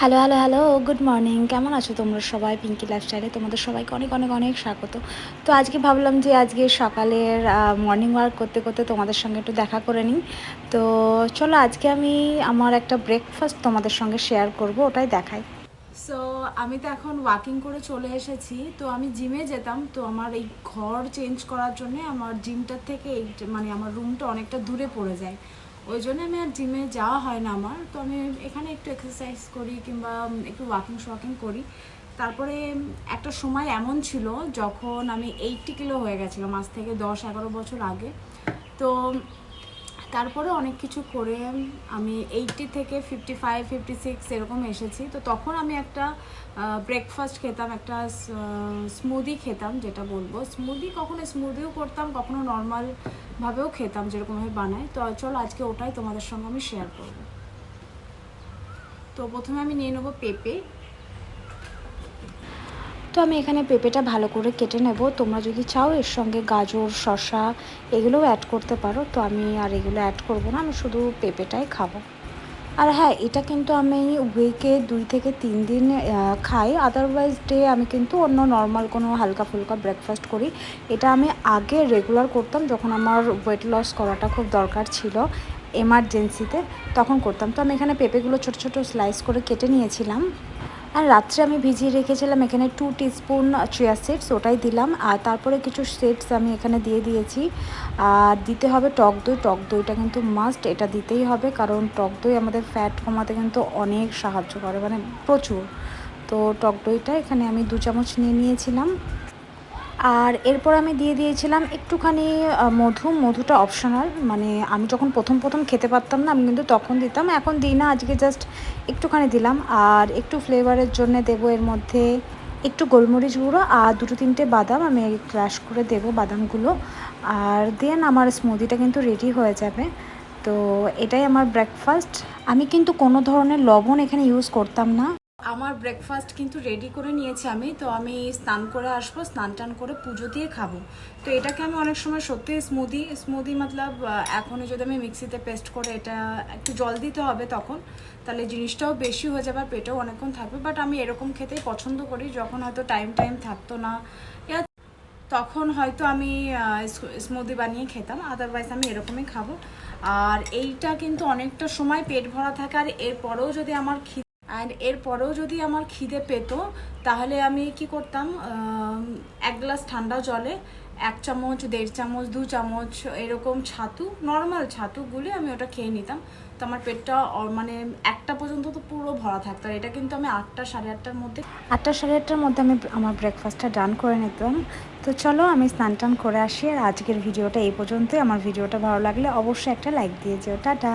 Hello hello hello good morning. কেমন আছো তোমরা সবাই? পিঙ্কি লাইফস্টাইলে তোমাদের সবাইকে অনেক অনেক অনেক স্বাগত। তো আজকে ভাবলাম যে আজকে সকালের মর্নিং ওয়াক করতে করতে তোমাদের সঙ্গে একটু দেখা করে নিই। তো চলো আজকে আমি আমার একটা ব্রেকফাস্ট তোমাদের সঙ্গে শেয়ার করব, ওটাই দেখাই। সো আমি তো এখন ওয়াকিং করে চলে এসেছি। তো আমি জিমে যেতাম, তো আমার এই ঘর চেঞ্জ করার জন্যে আমার জিমটার থেকে এই মানে আমার রুমটা অনেকটা দূরে পড়ে যায়, ওই জন্য আমি আর জিমে যাওয়া হয় না আমার। তো আমি এখানে একটু এক্সারসাইজ করি কিংবা একটু ওয়াকিং করি। তারপরে একটা সময় এমন ছিল যখন আমি 80 কিলো হয়ে গেছিলাম, আজ থেকে 10-11 বছর আগে। তো তারপরে অনেক কিছু করে আমি 80 থেকে 55-56 এরকম এসেছি। তো তখন আমি একটা ব্রেকফাস্ট খেতাম, একটা স্মুদি খেতাম, যেটা বলবো স্মুদি, কখনো স্মুদিও করতাম, কখনো নর্মালভাবেও খেতাম যেরকমভাবে বানায়। তো চলো আজকে ওটাই তোমাদের সঙ্গে আমি শেয়ার করবো। তো প্রথমে আমি নিয়ে নেবো পেঁপে। তো আমি এখানে পেঁপেটা ভালো করে কেটে নেব। তোমরা যদি চাও এর সঙ্গে গাজর, শসা এগুলোও অ্যাড করতে পারো। তো আমি আর এগুলো অ্যাড করবো না, আমি শুধু পেঁপেটাই খাবো। আর হ্যাঁ, এটা কিন্তু আমি উইকে 2 থেকে 3 দিন খাই। আদারওয়াইজ ডে আমি কিন্তু অন্য নর্মাল কোনো হালকা ফুলকা ব্রেকফাস্ট করি। এটা আমি আগে রেগুলার করতাম, যখন আমার ওয়েট লস করাটা খুব দরকার ছিল এমার্জেন্সিতে, তখন করতাম। তো আমি এখানে পেঁপেগুলো ছোটো ছোটো স্লাইস করে কেটে নিয়েছিলাম। আর রাত্রে আমি ভিজিয়ে রেখেছিলাম এখানে 2 টিস্পুন চিয়া সিডস, ওটাই দিলাম। আর তারপরে কিছু সিডস আমি এখানে দিয়ে দিয়েছি। আর দিতে হবে টক দই। টক দইটা কিন্তু মাস্ট, এটা দিতেই হবে, কারণ টক দই আমাদের ফ্যাট কমাতে কিন্তু অনেক সাহায্য করে, মানে প্রচুর। তো টক দইটা এখানে আমি 2 চামচ নিয়ে নিয়েছিলাম। আর এরপর আমি দিয়ে দিয়েছিলাম একটুখানি মধুটা অপশনাল, মানে আমি যখন প্রথম খেতে পারতাম না, আমি কিন্তু তখন দিতাম, এখন দিই না, আজকে জাস্ট একটুখানি দিলাম। আর একটু ফ্লেভারের জন্য দেবো এর মধ্যে একটু গোলমরিচ গুঁড়ো আর 2-3টে বাদাম আমি ক্রাশ করে দেবো বাদামগুলো। আর দেন আমার স্মুদিটা কিন্তু রেডি হয়ে যাবে। তো এটাই আমার ব্রেকফাস্ট। আমি কিন্তু কোনো ধরনের লবণ এখানে ইউজ করতাম না। আমার ব্রেকফাস্ট কিন্তু রেডি করে নিয়েছি আমি। তো আমি স্নান করে আসবো, স্নান টান করে পুজো দিয়ে খাবো। তো এটাকে আমি অনেক সময় সত্যি স্মুদি মতলব এখনই যদি আমি মিক্সিতে পেস্ট করে, এটা একটু জল দিতে হবে তখন, তাহলে জিনিসটাও বেশি হয়ে যাবে আর পেটেও অনেকক্ষণ থাকবে। বাট আমি এরকম খেতেই পছন্দ করি, যখন হয়তো টাইম থাকতো না তখন হয়তো আমি স্মুদি বানিয়ে খেতাম, আদারওয়াইজ আমি এরকমই খাবো। আর এইটা কিন্তু অনেকটা সময় পেট ভরা থাকে। আর এরপরেও যদি আমার খিদে পেত, তাহলে আমি কি করতাম, 1 গ্লাস ঠান্ডা জলে 1 চামচ, 1.5 চামচ, 2 চামচ এরকম নর্মাল ছাতু গুলে আমি ওটা খেয়ে নিতাম। তো আমার পেটটা মানে 1টা পর্যন্ত তো পুরো ভরা থাকতো। আর এটা কিন্তু আমি 8টা সাড়ে 8টার মধ্যে আমি আমার ব্রেকফাস্টটা ডান করে নিতাম। তো চলো আমি স্নান টান করে আসি। আর আজকের ভিডিওটা এই পর্যন্তই। আমার ভিডিওটা ভালো লাগলে অবশ্যই একটা লাইক দিয়ে যেও। টাটা।